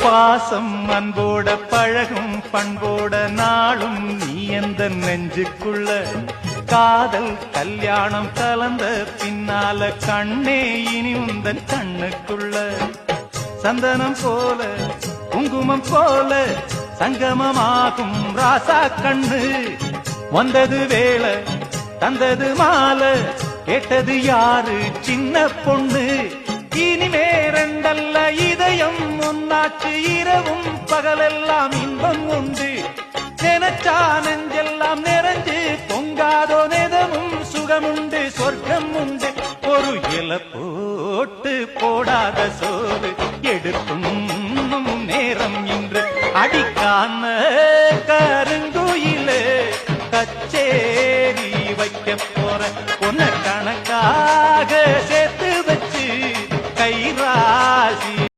பாசம் அன்போட பழகும் பண்போட நாளும் நீ எந்த நெஞ்சுக்குள்ள காதல் கல்யாணம் கலந்த பின்னால கண்ணே இனி உந்தன் கண்ணுக்குள்ள சந்தனம் போல குங்குமம் போல சங்கமமாகும் ராசா கண்ணு வந்தது வேளை தந்தது மாலை கேட்டது யாரு சின்ன பொண்ணு இனிமே ரெண்டல்ல இதயம் ஒன்னாச்சு இரவும் பகலெல்லாம் இன்பம் உண்டு நினைச்சா நெஞ்செல்லாம் நிறைஞ்சு பொங்காதோ நெதமும் சுகமுண்டு சொர்க்கம் உண்டு ஒரு இல போட்டு போடாத சோறு எடுக்கும்